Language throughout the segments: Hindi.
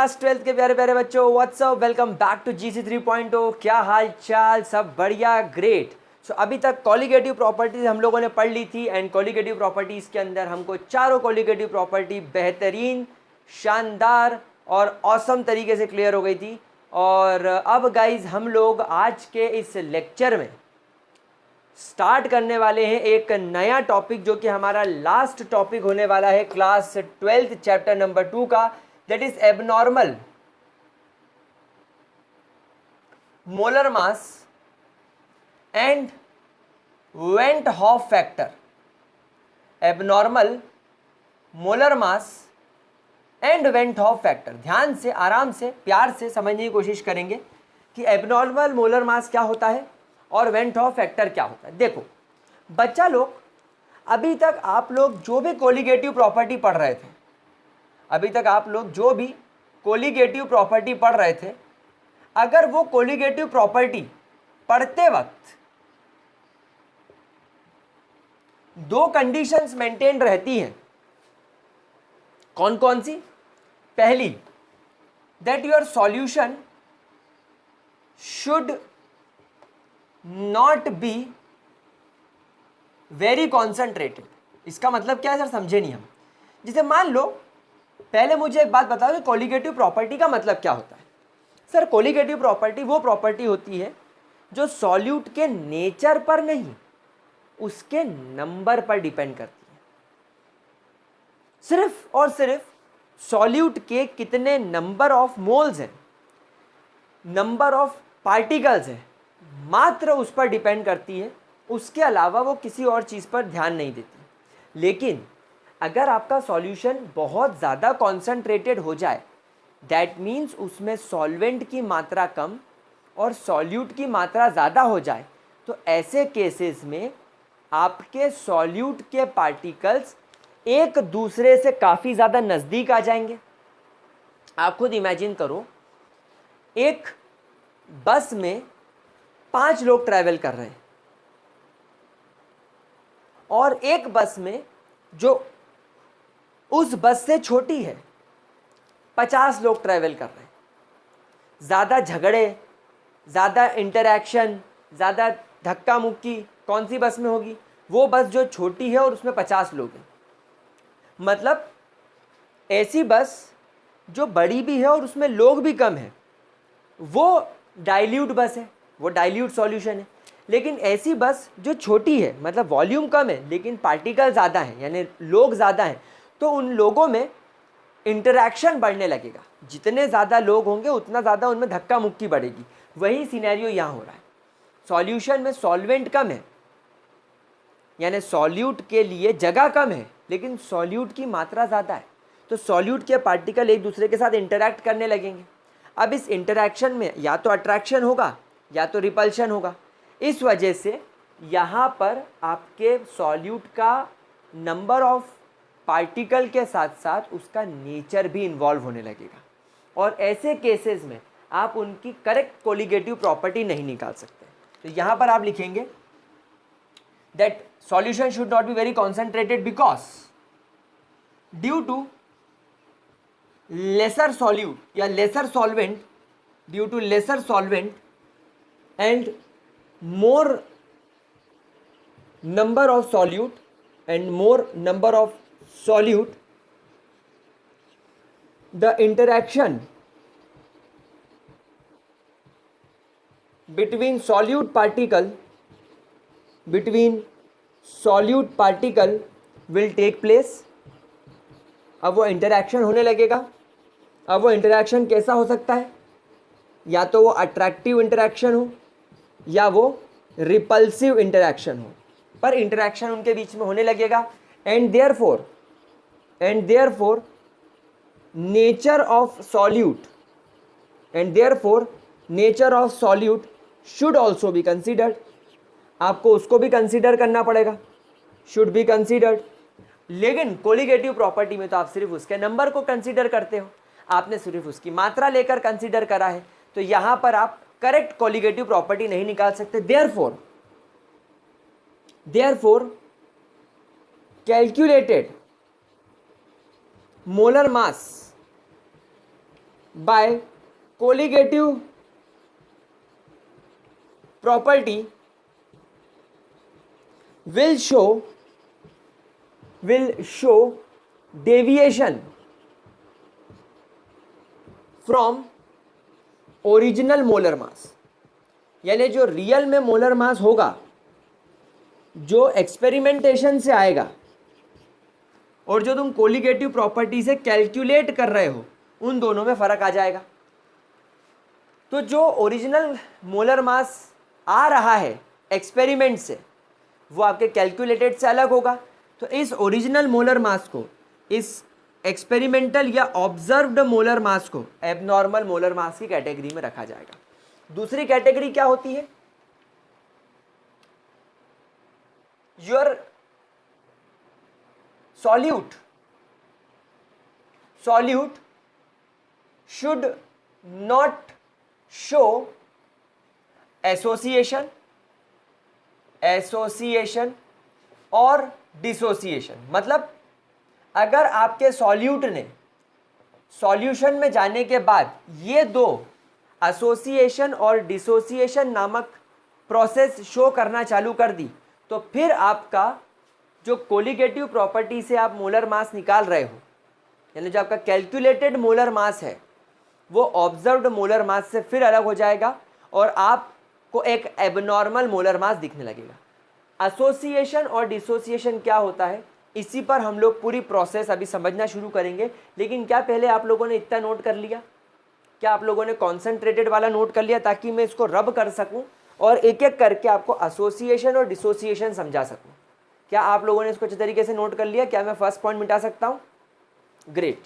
क्लास 12th के प्यारे प्यारे बच्चों, what's up, welcome back to GC 3.0। क्या हाल चाल? सब बढ़िया, ग्रेट। सो अभी तक कॉलिगेटिव प्रॉपर्टीज हम लोगों ने पढ़ ली थी एंड कॉलिगेटिव प्रॉपर्टीज के अंदर हमको चारों कॉलिगेटिव प्रॉपर्टी बेहतरीन, शानदार और ऑसम तरीके से क्लियर हो गई थी। और अब गाइज हम लोग आज के इस लेक्चर में स्टार्ट करने वाले हैं एक नया टॉपिक, जो कि हमारा लास्ट टॉपिक होने वाला है क्लास 12th चैप्टर नंबर 2 का, that is abnormal molar mass and went half factor. Abnormal molar mass and went half factor. ध्यान से, आराम से, प्यार से समझने की कोशिश करेंगे कि एबनॉर्मल मोलर मास क्या होता है और वेंट हॉफ फैक्टर क्या होता है। देखो बच्चा लोग, अभी तक आप लोग जो भी कोलिगेटिव प्रॉपर्टी पढ़ रहे थे, अभी तक आप लोग जो भी कोलिगेटिव प्रॉपर्टी पढ़ रहे थे, अगर वो कोलिगेटिव प्रॉपर्टी पढ़ते वक्त दो कंडीशंस मेंटेन रहती हैं। कौन कौन सी? पहली, that your solution should not be very concentrated. इसका मतलब क्या है सर? समझे नहीं हम। जैसे मान लो, पहले मुझे एक बात बताओ कि कोलिगेटिव प्रॉपर्टी का मतलब क्या होता है। सर, कोलिगेटिव प्रॉपर्टी वो प्रॉपर्टी होती है जो सॉल्यूट के नेचर पर नहीं, उसके नंबर पर डिपेंड करती है। सिर्फ और सिर्फ सॉल्यूट के कितने नंबर ऑफ मोल्स हैं, नंबर ऑफ पार्टिकल्स हैं, मात्र उस पर डिपेंड करती है। उसके अलावा वो किसी और चीज़ पर ध्यान नहीं देती। लेकिन अगर आपका सॉल्यूशन बहुत ज़्यादा कॉन्सेंट्रेटेड हो जाए, दैट मीन्स उसमें सॉल्वेंट की मात्रा कम और सॉल्यूट की मात्रा ज़्यादा हो जाए, तो ऐसे केसेस में आपके सॉल्यूट के पार्टिकल्स एक दूसरे से काफ़ी ज़्यादा नज़दीक आ जाएंगे। आप खुद इमेजिन करो, एक बस में 5 लोग ट्रैवल कर रहे हैं और एक बस में जो उस बस से छोटी है 50 लोग ट्रैवल कर रहे हैं। ज़्यादा झगड़े, ज़्यादा इंटरैक्शन, ज़्यादा धक्का मुक्की कौन सी बस में होगी? वो बस जो छोटी है और उसमें 50 लोग हैं। मतलब ऐसी बस जो बड़ी भी है और उसमें लोग भी कम हैं, वो डाइल्यूट बस है, वो डाइल्यूट सॉल्यूशन है। लेकिन ऐसी बस जो छोटी है, मतलब वॉल्यूम कम है लेकिन पार्टिकल ज़्यादा हैं, यानी लोग ज़्यादा हैं, तो उन लोगों में इंटरैक्शन बढ़ने लगेगा। जितने ज़्यादा लोग होंगे उतना ज़्यादा उनमें धक्का मुक्की बढ़ेगी। वही सिनेरियो यहाँ हो रहा है। सॉल्यूशन में सॉल्वेंट कम है, यानी सॉल्यूट के लिए जगह कम है, लेकिन सॉल्यूट की मात्रा ज़्यादा है, तो सॉल्यूट के पार्टिकल एक दूसरे के साथ इंटरैक्ट करने लगेंगे। अब इस इंटरैक्शन में या तो अट्रैक्शन होगा या तो रिपल्शन होगा। इस वजह से यहाँ पर आपके सॉल्यूट का नंबर ऑफ पार्टिकल के साथ साथ उसका नेचर भी इन्वॉल्व होने लगेगा, और ऐसे केसेस में आप उनकी करेक्ट कोलिगेटिव प्रॉपर्टी नहीं निकाल सकते। तो यहाँ पर आप लिखेंगे that solution should not be very concentrated because due to lesser solute या lesser solvent, due to lesser solvent and more number of solute and more number of solute, the interaction between solute particle will take place। अब वो इंटरैक्शन होने लगेगा। अब वो इंटरैक्शन कैसा हो सकता है? या तो वो अट्रैक्टिव इंटरैक्शन हो या वो रिपल्सिव इंटरैक्शन हो, पर इंटरैक्शन उनके बीच में होने लगेगा। And therefore nature of solute should also be considered. आपको उसको भी कंसिडर करना पड़ेगा, शुड बी कंसिडर्ड। लेकिन कोलिगेटिव प्रॉपर्टी में तो आप सिर्फ उसके नंबर को कंसिडर करते हो, आपने सिर्फ उसकी मात्रा लेकर कंसिडर करा है, तो यहाँ पर आप करेक्ट कोलिगेटिव प्रॉपर्टी नहीं निकाल सकते। Therefore calculated molar mass by colligative property will show deviation from original molar mass, यानी जो रियल में मोलर मास होगा, जो एक्सपेरिमेंटेशन से आएगा और जो तुम कोलिगेटिव प्रॉपर्टी से कैलकुलेट कर रहे हो, उन दोनों में फर्क आ जाएगा। तो जो ओरिजिनल मोलर मास आ रहा है एक्सपेरिमेंट से, वो आपके कैलकुलेटेड से अलग होगा। तो इस ओरिजिनल मोलर मास को, इस एक्सपेरिमेंटल या ऑब्जर्व्ड मोलर मास को एबनॉर्मल मोलर मास की कैटेगरी में रखा जाएगा। दूसरी कैटेगरी क्या होती है? Your solute should not show association और डिसोसिएशन। मतलब अगर आपके सॉल्यूट ने सॉल्यूशन में जाने के बाद ये दो एसोसिएशन और डिसोसिएशन नामक प्रोसेस शो करना चालू कर दी, तो फिर आपका जो कोलिगेटिव प्रॉपर्टी से आप मोलर मास निकाल रहे हो, यानी जो आपका कैलकुलेटेड मोलर मास है, वो ऑब्जर्व्ड मोलर मास से फिर अलग हो जाएगा और आपको एक एबनॉर्मल मोलर मास दिखने लगेगा। एसोसिएशन और डिसोसिएशन क्या होता है, इसी पर हम लोग पूरी प्रोसेस अभी समझना शुरू करेंगे। लेकिन क्या पहले आप लोगों ने इतना नोट कर लिया? क्या आप लोगों ने कॉन्सेंट्रेटेड वाला नोट कर लिया, ताकि मैं इसको रब कर सकूं और एक एक करके आपको एसोसिएशन और डिसोसिएशन समझा सकूं? क्या आप लोगों ने इसको अच्छे तरीके से नोट कर लिया? क्या मैं फर्स्ट पॉइंट मिटा सकता हूं? ग्रेट।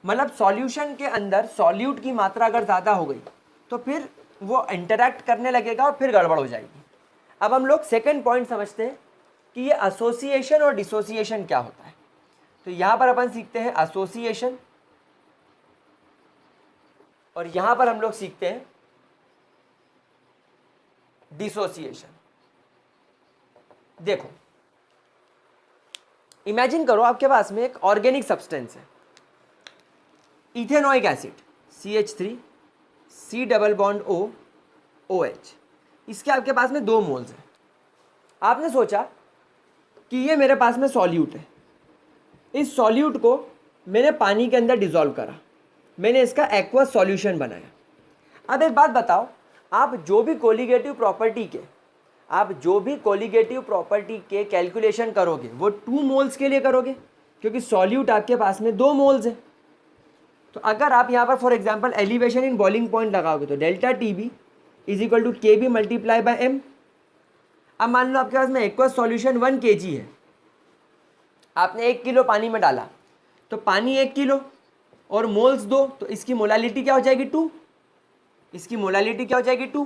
मतलब सॉल्यूशन के अंदर सॉल्यूट की मात्रा अगर ज़्यादा हो गई तो फिर वो इंटरैक्ट करने लगेगा और फिर गड़बड़ हो जाएगी। अब हम लोग सेकंड पॉइंट समझते हैं कि ये एसोसिएशन और डिसोसिएशन क्या होता है। तो यहां पर अपन सीखते हैं एसोसिएशन और यहां पर हम लोग सीखते हैं डिसोसिएशन। देखो, इमेजिन करो आपके पास में एक ऑर्गेनिक सब्सटेंस है, ethanoic acid CH3 C double bond O OH। इसके आपके पास में 2 मोल्स हैं। आपने सोचा कि ये मेरे पास में सॉल्यूट है, इस सॉल्यूट को मैंने पानी के अंदर डिसॉल्व करा, मैंने इसका एक्वस सॉल्यूशन बनाया। अब एक बात बताओ, आप जो भी कोलिगेटिव प्रॉपर्टी के कैलकुलेशन करोगे वो 2 मोल्स के लिए करोगे, क्योंकि सॉल्यूट आपके पास में 2 मोल्स है। तो अगर आप यहाँ पर for example elevation in boiling point लगाओगे तो delta TB is equal to KB multiply by M। अब मान लो आपके पास में एक्वस सॉल्यूशन 1 kg है, आपने 1 किलो पानी में डाला, तो पानी 1 किलो और मोल्स 2, तो इसकी मोलालिटी क्या हो जाएगी 2।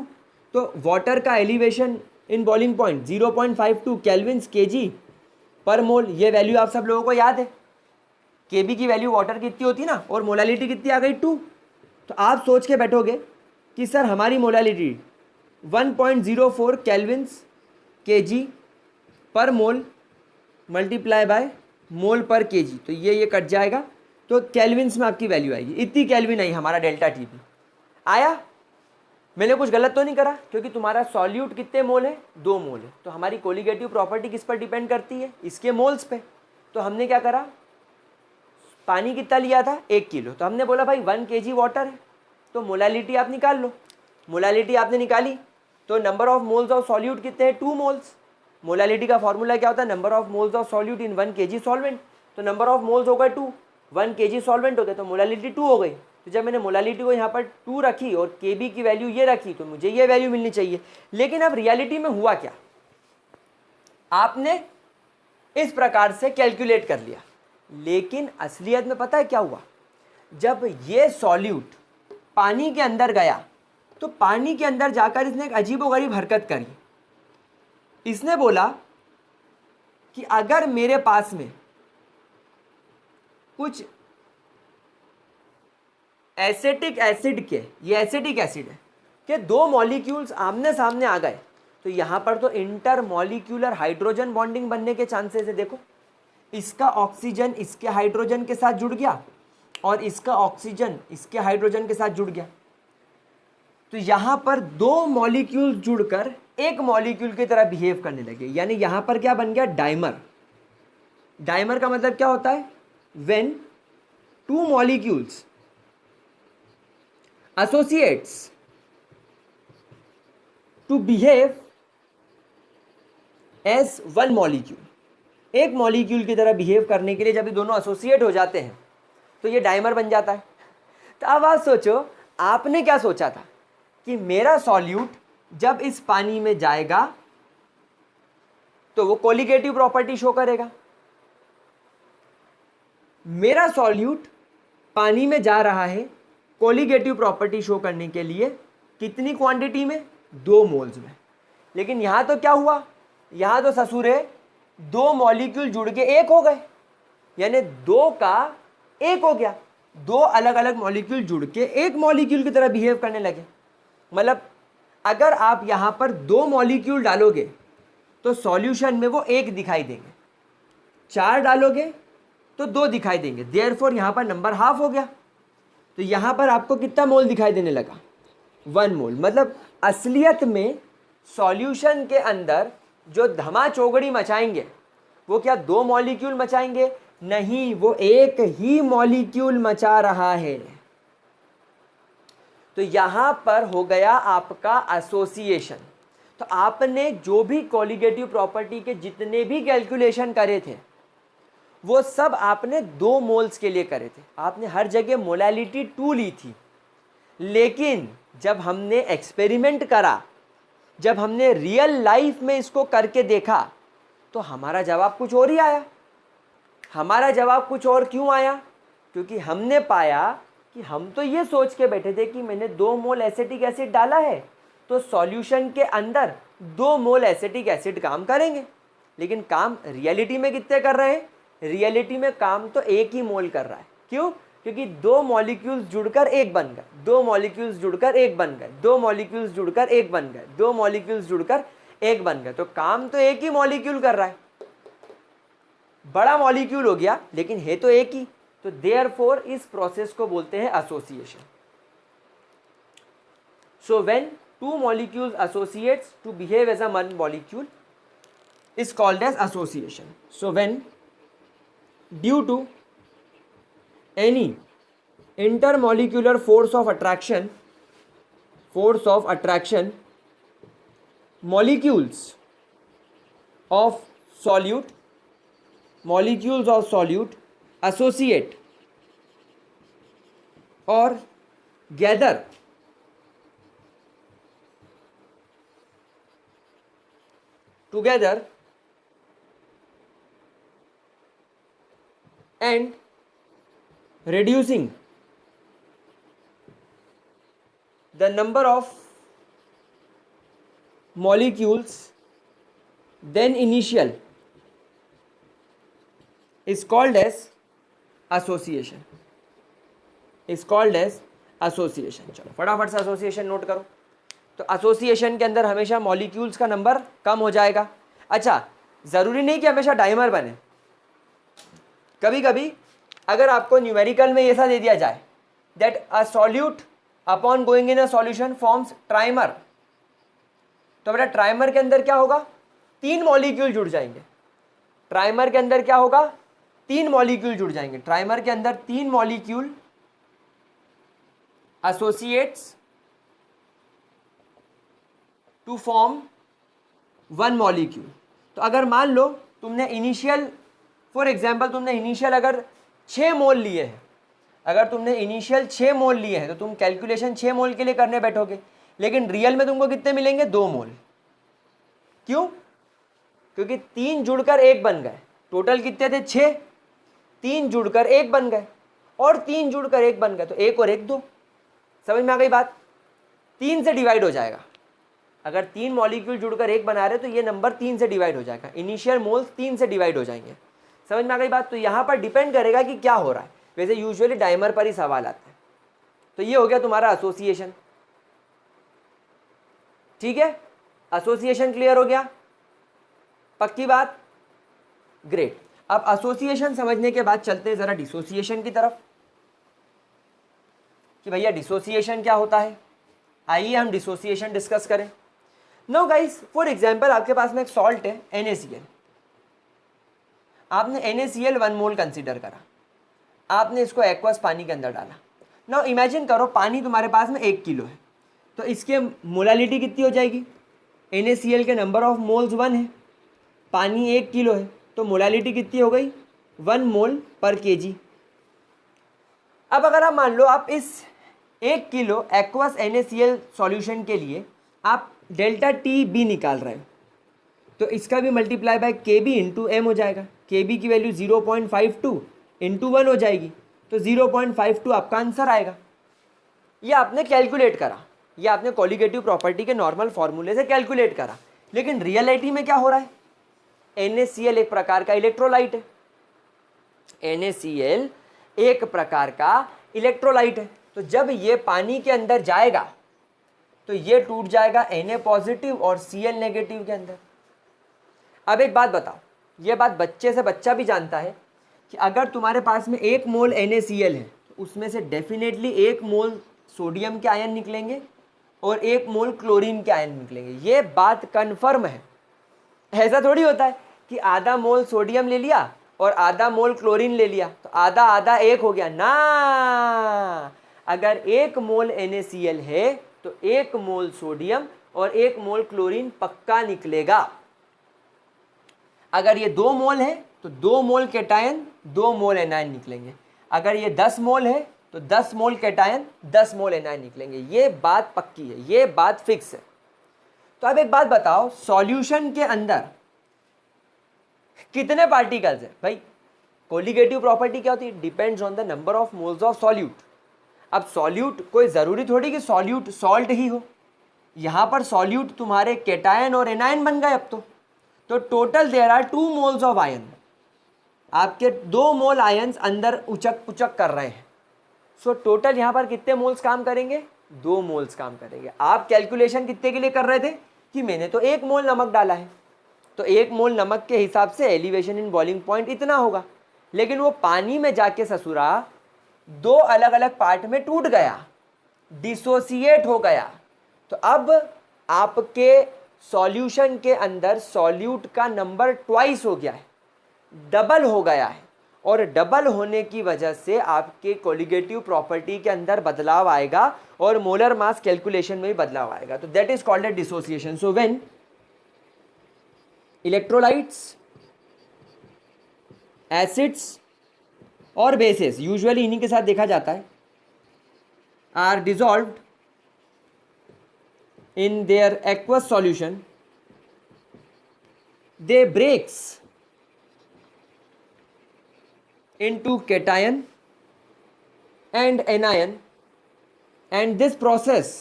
तो वाटर का elevation in boiling point 0.52 Kelvin's kg पर मोल। ये वैल्यू आप सब लोगों को याद है, KB की वैल्यू वाटर की कितनी होती ना, और मोलालिटी कितनी आ गई 2। तो आप सोच के बैठोगे कि सर हमारी मोलालिटी 1.04 केल्विन्स kg पर मोल मल्टीप्लाई बाय मोल पर kg, तो ये कट जाएगा, तो केल्विन्स में आपकी वैल्यू आएगी। इतनी केल्विन आई हमारा डेल्टा TB आया। मैंने कुछ गलत तो नहीं करा, क्योंकि तुम्हारा सॉल्यूट कितने मोल है, 2 मोल है। तो हमारी कोलिगेटिव प्रॉपर्टी किस पर डिपेंड करती है, इसके मोल्स पे। तो हमने क्या करा, पानी कितना लिया था 1 किलो, तो हमने बोला भाई 1 kg वाटर है, तो मोलालिटी आप निकाल लो। मोलालिटी आपने निकाली तो number of moles of solute कितने हैं, 2 मोल्स। मोलालिटी का फॉर्मूला क्या होता है, number of moles of solute in 1 kg solvent. तो नंबर ऑफ मोल्स हो गए 2, 1 kg सॉल्वेंट हो गए, तो मोलालिटी 2 हो गई। तो जब मैंने मोलालिटी को यहाँ पर 2 रखी और KB की वैल्यू ये रखी, तो मुझे ये वैल्यू मिलनी चाहिए। लेकिन अब रियलिटी में हुआ क्या, आपने इस प्रकार से कैलकुलेट कर लिया, लेकिन असलियत में पता है क्या हुआ, जब ये सॉल्यूट पानी के अंदर गया तो पानी के अंदर जाकर इसने एक अजीबोगरीब हरकत करी। इसने बोला कि अगर मेरे पास में कुछ एसिटिक एसिड के, ये एसिटिक एसिड है, के 2 मॉलिक्यूल्स आमने सामने आ गए, तो यहां पर तो इंटर मॉलिक्यूलर हाइड्रोजन बॉन्डिंग बनने के चांसेस है। देखो, इसका ऑक्सीजन इसके हाइड्रोजन के साथ जुड़ गया और इसका ऑक्सीजन इसके हाइड्रोजन के साथ जुड़ गया, तो यहाँ पर दो मॉलिक्यूल जुड़कर एक मॉलिक्यूल की तरह बिहेव करने लगे। यानी यहाँ पर क्या बन गया, डाइमर। डाइमर का मतलब क्या होता है, when two molecules associates to behave as one molecule, एक मॉलिक्यूल की तरह बिहेव करने के लिए जब ये दोनों एसोसिएट हो जाते हैं तो ये डाइमर बन जाता है। तो अब आप सोचो, आपने क्या सोचा था कि मेरा सॉल्यूट जब इस पानी में जाएगा तो वो कोलिगेटिव प्रॉपर्टी शो करेगा। मेरा सॉल्यूट पानी में जा रहा है कोलिगेटिव प्रॉपर्टी शो करने के लिए, कितनी क्वांटिटी में, 2 मोल्स में। लेकिन यहां तो क्या हुआ, यहां तो ससुरे 2 मॉलिक्यूल जुड़ के एक हो गए, यानी 2 का 1 हो गया। 2 अलग अलग मॉलिक्यूल जुड़ के एक मॉलिक्यूल की तरह बिहेव करने लगे। मतलब अगर आप यहां पर 2 मॉलिक्यूल डालोगे तो सॉल्यूशन में वो 1 दिखाई देंगे, 4 डालोगे तो 2 दिखाई देंगे, देयरफॉर यहां पर नंबर हाफ हो गया। तो यहां पर आपको कितना मोल दिखाई देने लगा, 1 मोल। मतलब असलियत में सॉल्यूशन के अंदर जो धमा चौगड़ी मचाएंगे वो क्या 2 मॉलिक्यूल मचाएंगे, नहीं, वो एक ही मॉलिक्यूल मचा रहा है। तो यहां पर हो गया आपका एसोसिएशन। तो आपने जो भी कोलिगेटिव प्रॉपर्टी के जितने भी कैलकुलेशन करे थे वो सब आपने 2 मोल्स के लिए करे थे, आपने हर जगह मोलैलिटी 2 ली थी। लेकिन जब हमने एक्सपेरिमेंट करा, जब हमने रियल लाइफ में इसको करके देखा तो हमारा जवाब कुछ और ही आया। हमारा जवाब कुछ और क्यों आया, क्योंकि हमने पाया कि हम तो ये सोच के बैठे थे कि मैंने 2 मोल एसिटिक एसिड डाला है तो सॉल्यूशन के अंदर 2 मोल एसिटिक एसिड काम करेंगे। लेकिन काम रियलिटी में कितने कर रहे हैं, रियलिटी में काम तो 1 ही मोल कर रहा है। क्यों, क्योंकि 2 मॉलिक्यूल्स जुड़कर 1 बन गए, 2 मॉलिक्यूल्स जुड़कर 1 बन गए, 2 मॉलिक्यूल्स जुड़कर 1 बन गए, 2 मॉलिक्यूल्स जुड़कर 1 बन गए। तो काम तो 1 ही मॉलिक्यूल कर रहा है, बड़ा मॉलिक्यूल हो गया लेकिन है तो 1 ही। तो देयरफॉर इस प्रोसेस को बोलते हैं association. So when 2 molecules associates to behave as a one molecule is called as association. So when due to any intermolecular force of attraction molecules of solute associate or gather together and reducing the number of molecules than initial is called as association. चलो फटाफट से एसोसिएशन नोट करो। तो एसोसिएशन के अंदर हमेशा मॉलिक्यूल्स का नंबर कम हो जाएगा। अच्छा, ज़रूरी नहीं कि हमेशा डाइमर बने, कभी कभी अगर आपको न्यूमेरिकल में ऐसा दे दिया जाए that a solute upon going in a solution forms trimer, तो बेटा ट्राइमर के अंदर क्या होगा, 3 मॉलिक्यूल जुड़ जाएंगे। ट्राइमर के अंदर क्या होगा, 3 मॉलिक्यूल जुड़ जाएंगे। ट्राइमर के अंदर 3 molecule associates to form 1 molecule. तो अगर मान लो तुमने इनिशियल, फॉर एग्जाम्पल तुमने इनिशियल अगर 6 मोल लिए हैं, अगर तुमने इनिशियल 6 मोल लिए हैं तो तुम कैलकुलेशन 6 मोल के लिए करने बैठोगे, लेकिन रियल में तुमको कितने मिलेंगे, 2 मोल। क्यों, क्योंकि 3 जुड़कर 1 बन गए। टोटल कितने थे, 6, 3 जुड़कर 1 बन गए और 3 जुड़कर 1 बन गए, तो 1 और 1 2। समझ में आ गई बात। 3 से डिवाइड हो जाएगा, अगर 3 मॉलिक्यूल जुड़कर 1 बना रहे तो ये नंबर 3 से डिवाइड हो जाएगा, इनिशियल मोल्स 3 से डिवाइड हो जाएंगे। समझ में आ गई बात। तो यहाँ पर डिपेंड करेगा कि क्या हो रहा है, वैसे यूजुअली डाइमर पर ही सवाल आता है। तो ये हो गया तुम्हारा एसोसिएशन। ठीक है, एसोसिएशन क्लियर हो गया, पक्की बात, ग्रेट। अब एसोसिएशन समझने के बाद चलते हैं जरा डिसोसिएशन की तरफ। कि भैया डिसोसिएशन क्या होता है। आइए हम डिसोसिएशन डिस्कस करें। नो गाइस, फॉर एग्जांपल आपके पास में एक सॉल्ट है NaCl। आपने NaCl 1 मोल कंसीडर करा, आपने इसको एक्वस पानी के अंदर डाला। नाउ इमेजिन करो पानी तुम्हारे पास में 1 किलो है, तो इसके मोलालिटी कितनी हो जाएगी। NaCl के नंबर ऑफ मोल्स 1 है, पानी 1 किलो है, तो मोलालिटी कितनी हो गई 1 मोल पर kg। अब अगर आप मान लो आप इस 1 किलो एक्वस NaCl सॉल्यूशन के लिए आप डेल्टा TB निकाल रहे हो, तो इसका भी multiply by KB into M हो जाएगा। KB की वैल्यू 0.52 इंटू 1 हो जाएगी, तो 0.52 आपका आंसर आएगा। ये आपने कैलकुलेट करा, ये आपने कॉलिगेटिव प्रॉपर्टी के नॉर्मल फॉर्मूले से कैलकुलेट करा, लेकिन रियलिटी में क्या हो रहा है। NaCl एक प्रकार का इलेक्ट्रोलाइट है, NaCl एक प्रकार का इलेक्ट्रोलाइट है, तो जब ये पानी के अंदर जाएगा तो ये टूट जाएगा Na पॉजिटिव और Cl नेगेटिव के अंदर। अब एक बात बताओ, ये बात बच्चे से बच्चा भी जानता है कि अगर तुम्हारे पास में 1 मोल NaCl है तो उसमें से डेफिनेटली 1 मोल सोडियम के आयन निकलेंगे और 1 मोल क्लोरीन के आयन निकलेंगे। ये बात कन्फर्म है। ऐसा थोड़ी होता है कि आधा मोल सोडियम ले लिया और आधा मोल क्लोरीन ले लिया तो आधा आधा 1 हो गया ना। अगर 1 मोल NaCl है तो 1 मोल सोडियम और 1 मोल क्लोरीन पक्का निकलेगा। अगर ये 2 मोल है तो 2 मोल कैटायन 2 मोल एनायन निकलेंगे। अगर ये 10 मोल है तो 10 मोल कैटायन 10 मोल एनायन निकलेंगे। ये बात पक्की है, ये बात फिक्स है। तो अब एक बात बताओ, सॉल्यूशन के अंदर कितने पार्टिकल्स है भाई। कोलिगेटिव प्रॉपर्टी क्या होती है, depends on the number of moles of solute. अब सॉल्यूट कोई ज़रूरी थोड़ी कि सॉल्यूट सॉल्ट ही हो, यहाँ पर सॉल्यूट तुम्हारे कैटायन और एनायन बन गए। अब तो total there are 2 moles of ion. आपके 2 मोल आयन्स अंदर उचक पुचक कर रहे हैं। सो टोटल यहाँ पर कितने मोल्स काम करेंगे, 2 मोल्स काम करेंगे। आप कैलकुलेशन कितने के लिए कर रहे थे कि मैंने तो 1 मोल नमक डाला है, तो 1 मोल नमक के हिसाब से एलिवेशन इन बॉइलिंग पॉइंट इतना होगा, लेकिन वो पानी में जाके ससुरा 2 अलग अलग पार्ट में टूट गया, डिसोसिएट हो गया। तो अब आपके सॉल्यूशन के अंदर सॉल्यूट का नंबर ट्वाइस हो गया है, डबल हो गया है, और डबल होने की वजह से आपके कोलिगेटिव प्रॉपर्टी के अंदर बदलाव आएगा और मोलर मास कैलकुलेशन में भी बदलाव आएगा। तो that is called a dissociation. So when electrolytes, acids और बेसेस, यूजुअली इन्हीं के साथ देखा जाता है, are dissolved in their aqueous solution, they breaks into cation and anion, and this process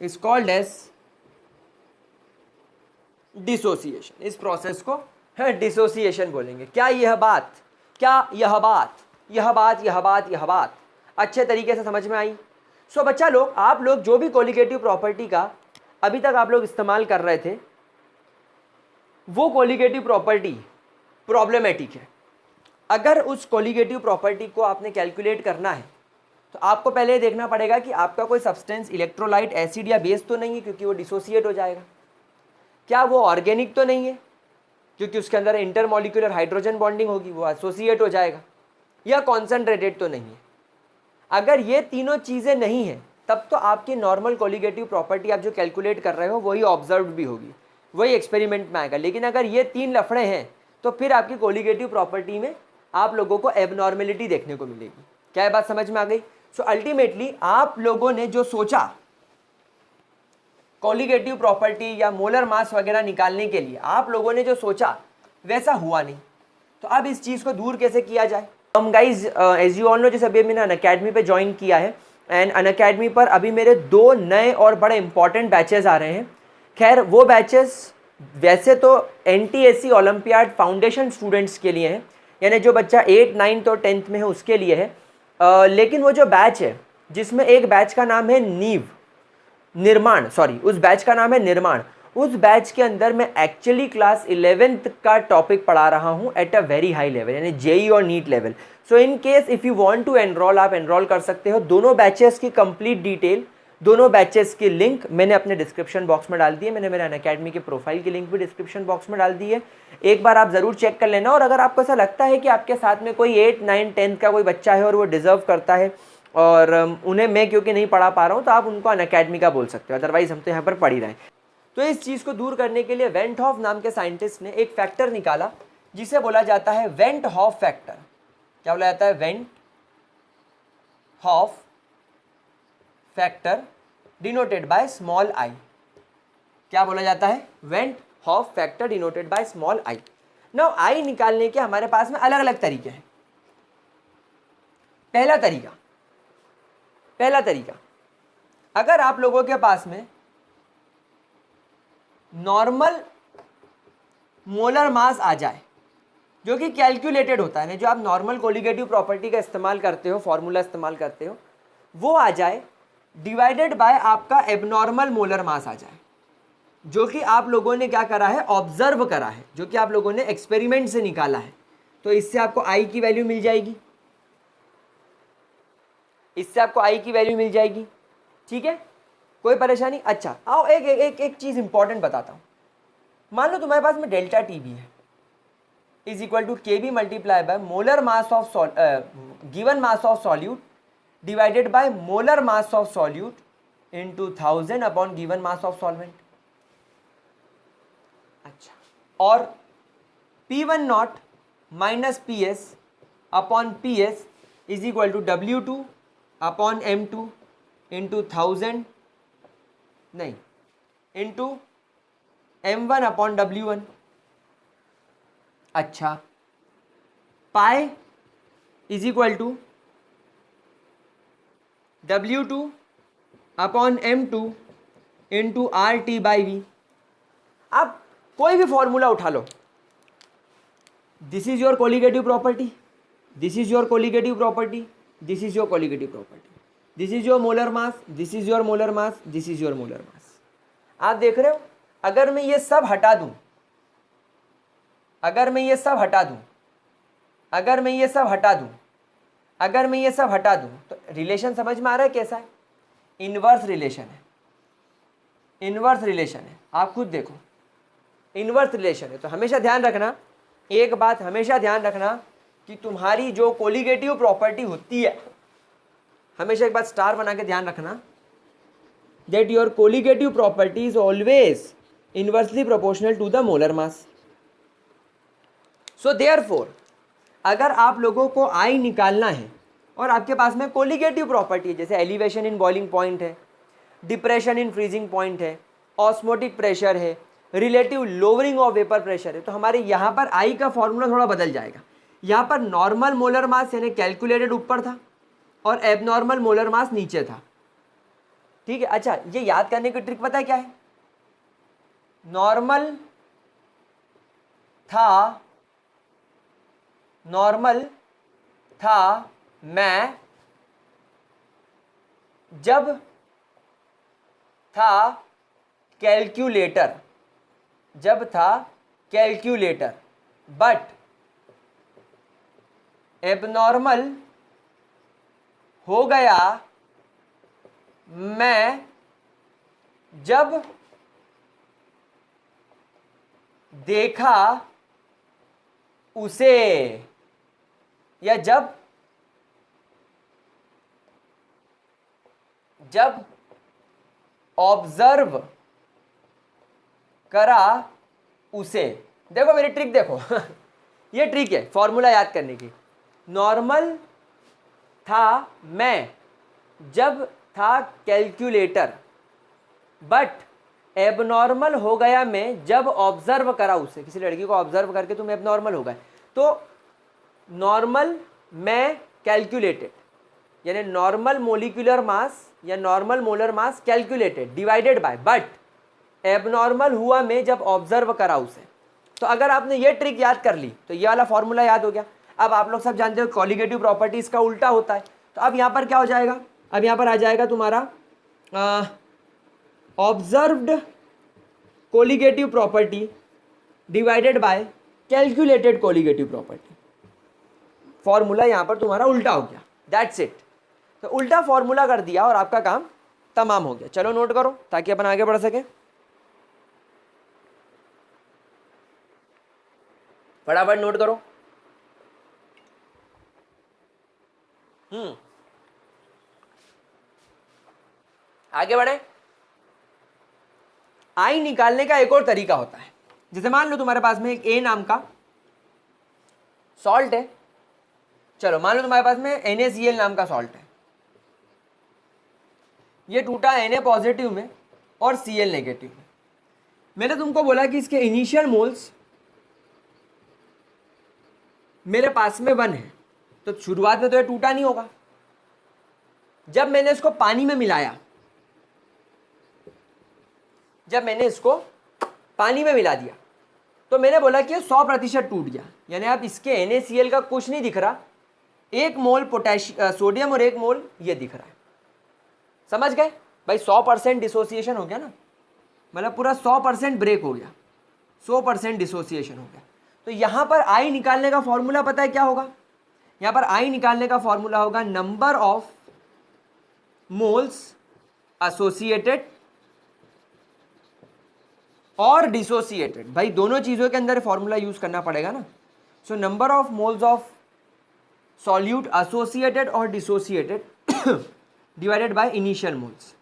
is called as dissociation। इस प्रोसेस को डिसोसिएशन बोलेंगे। क्या यह बात अच्छे तरीके से समझ में आई। सो बच्चा लोग, आप लोग जो भी कोलिगेटिव प्रॉपर्टी का अभी तक आप लोग इस्तेमाल कर रहे थे, वो कोलिगेटिव प्रॉपर्टी प्रॉब्लमेटिक है। अगर उस कोलिगेटिव प्रॉपर्टी को आपने कैलकुलेट करना है तो आपको पहले देखना पड़ेगा कि आपका कोई सब्सटेंस इलेक्ट्रोलाइट, एसिड या बेस तो नहीं है, क्योंकि वो डिसोसिएट हो जाएगा। क्या वो ऑर्गेनिक तो नहीं है, क्योंकि उसके अंदर इंटरमॉलिक्यूलर हाइड्रोजन बॉन्डिंग होगी, वो एसोसिएट हो जाएगा। या कॉन्सेंट्रेटेड तो नहीं है। अगर ये तीनों चीज़ें नहीं हैं तब तो आपकी नॉर्मल कोलिगेटिव प्रॉपर्टी आप जो कैलकुलेट कर रहे हो वही ऑब्जर्व भी होगी, वही एक्सपेरिमेंट में आएगा। लेकिन अगर ये 3 लफड़े हैं तो फिर आपकी कोलिगेटिव प्रॉपर्टी में आप लोगों को एबनॉर्मेलिटी देखने को मिलेगी। क्या ये बात समझ में आ गई। सो अल्टीमेटली आप लोगों ने जो सोचा कोलिगेटिव प्रॉपर्टी या मोलर मास वगैरह निकालने के लिए, आप लोगों ने जो सोचा वैसा हुआ नहीं। तो अब इस चीज़ को दूर कैसे किया जाए। हम guys as you all know, जैसे अभी मैंने अनअकैडमी पे ज्वाइन किया है, एंड अनअकैडमी पर अभी मेरे 2 नए और बड़े इंपॉर्टेंट बैचेस आ रहे हैं। खैर वो बैचेस वैसे तो NTSC ओलंपियाड फाउंडेशन स्टूडेंट्स के लिए हैं, यानी जो बच्चा 8, 9 और 10th में है उसके लिए है। लेकिन वो जो बैच है जिसमें एक बैच का नाम है निर्माण, उस बैच का नाम है निर्माण, उस बैच के अंदर मैं एक्चुअली क्लास 11th का टॉपिक पढ़ा रहा हूँ at a very high level, यानी जेई और NEET level. So in case if you want to enrol, आप एनरोल कर सकते हो। दोनों बैचेस की कंप्लीट डिटेल, दोनों बैचेस की लिंक मैंने अपने डिस्क्रिप्शन बॉक्स में डाल दी है। मैंने मेरे अनअकैडमी के प्रोफाइल की लिंक भी डिस्क्रिप्शन बॉक्स में डाल दी है, एक बार आप ज़रूर चेक कर लेना। और अगर आपको ऐसा लगता है कि आपके साथ में कोई 8, 9, 10 का कोई बच्चा है और वो डिज़र्व करता है और उन्हें मैं क्योंकि नहीं पढ़ा पा रहा हूँ, तो आप उनको अनअकैडमी का बोल सकते हो, अदरवाइज हम तो यहाँ पर पढ़ ही रहे हैं। तो इस चीज़ को दूर करने के लिए वेंट हॉफ नाम के साइंटिस्ट ने एक फैक्टर निकाला जिसे बोला जाता है वेंट हॉफ फैक्टर। क्या बोला जाता है? Went half factor denoted by small I. क्या बोला जाता है? Went half factor denoted by small I. Now I निकालने के हमारे पास में अलग अलग तरीके हैं। पहला तरीका, अगर आप लोगों के पास में नॉर्मल मोलर मास आ जाए, जो कि कैलकुलेटेड होता है, जो आप नॉर्मल कोलिगेटिव प्रॉपर्टी का इस्तेमाल करते हो, फॉर्मूला इस्तेमाल करते हो, वो आ जाए डिवाइडेड बाय आपका एबनॉर्मल मोलर मास आ जाए, जो कि आप लोगों ने क्या करा है? ऑब्जर्व करा है, जो कि आप लोगों ने एक्सपेरिमेंट से निकाला है। तो इससे आपको आई की वैल्यू मिल जाएगी, ठीक है, कोई परेशानी? अच्छा, आओ एक चीज़ इंपॉर्टेंट बताता हूँ। मान लो तुम्हारे पास में डेल्टा टी बी है, is equal to K B multiply by molar mass of given mass of solute divided by molar mass of solute into 1000 upon given mass of solvent. अच्छा, और P1 not minus P S upon P S is equal to W2 upon M2 into 1000 नहीं इंटू M1 अपॉन W1। अच्छा, pi is equal to W2 upon M2 into RT by we. आप कोई भी फॉर्मूला उठा लो, this is your colligative property, this is your colligative property, this is your colligative property, this is your molar mass, this is your molar mass, this is your molar mass. आप देख रहे हो, अगर मैं ये सब हटा दूं, अगर मैं ये सब हटा दूं, तो रिलेशन समझ में आ रहा है कैसा है? इनवर्स रिलेशन है, आप खुद देखो, इनवर्स रिलेशन है। तो हमेशा ध्यान रखना, एक बात हमेशा ध्यान रखना कि तुम्हारी जो कोलिगेटिव प्रॉपर्टी होती है, हमेशा एक बात स्टार बना के ध्यान रखना, that your colligative property is always inversely proportional to the molar mass. So therefore, अगर आप लोगों को I निकालना है और आपके पास में कोलिगेटिव प्रॉपर्टी है, जैसे एलिवेशन इन बॉइलिंग पॉइंट है, डिप्रेशन इन फ्रीजिंग पॉइंट है, ऑस्मोटिक प्रेशर है, relative lowering of vapour pressure है, तो हमारे यहाँ पर I का फॉर्मूला थोड़ा बदल जाएगा। यहाँ पर नॉर्मल मोलर मास यानी कैलकुलेटेड ऊपर था और एबनॉर्मल मोलर मास नीचे था, ठीक है। अच्छा, ये याद करने की ट्रिक पता है क्या है? नॉर्मल था मैं जब था कैलकुलेटर, बट एबनॉर्मल हो गया मैं जब देखा उसे, या जब ऑब्जर्व करा उसे। देखो मेरी ट्रिक देखो ये ट्रिक है फॉर्मूला याद करने की। नॉर्मल था मैं जब था कैलकुलेटर, बट एबनॉर्मल हो गया मैं जब ऑब्जर्व करा उसे। किसी लड़की को ऑब्जर्व करके तुम एबनॉर्मल हो गए, तो नॉर्मल मैं कैलकुलेटेड यानी नॉर्मल मोलिकुलर मास या normal molar mass calculated divided by, but abnormal हुआ मैं जब ऑब्जर्व करा उसे। तो अगर आपने ये ट्रिक याद कर ली तो ये वाला फॉर्मूला याद हो गया। अब आप लोग सब जानते हो कॉलिगेटिव प्रॉपर्टीज का उल्टा होता है, तो अब यहाँ पर क्या हो जाएगा? अब यहाँ पर आ जाएगा तुम्हारा observed colligative property divided by calculated colligative property. Formula यहां पर तुम्हारा उल्टा हो गया, दैट्स इट। तो उल्टा फॉर्मूला कर दिया और आपका काम तमाम हो गया। चलो नोट करो ताकि अपन आगे बढ़ सके। फटाफट नोट करो। आगे बढ़े। आई निकालने का एक और तरीका होता है। जैसे मान लो तुम्हारे पास में एक ए नाम का सॉल्ट है। चलो मान लो तुम्हारे पास में NaCl नाम का सॉल्ट है। ये टूटा Na पॉजिटिव में और Cl नेगेटिव में। मैंने तुमको बोला कि इसके इनिशियल मोल्स मेरे पास में 1 है, तो शुरुआत में तो ये टूटा नहीं होगा। जब मैंने इसको पानी में मिलाया, जब मैंने इसको पानी में मिला दिया तो मैंने बोला कि 100% टूट गया। यानी अब इसके NaCl का कुछ नहीं दिख रहा, 1 मोल सोडियम और 1 मोल ये दिख रहा है। समझ गए भाई? 100% डिसोसिएशन हो गया ना, मतलब पूरा 100% ब्रेक हो गया, 100% डिसोसिएशन हो गया। तो यहां पर आई निकालने का फॉर्मूला पता है क्या होगा? यहां पर आई निकालने का फॉर्मूला होगा नंबर ऑफ मोल्स एसोसिएटेड और डिसोसिएटेड। भाई दोनों चीजों के अंदर फॉर्मूला यूज करना पड़ेगा ना। So number of moles of solute associated और dissociated divided by initial moles,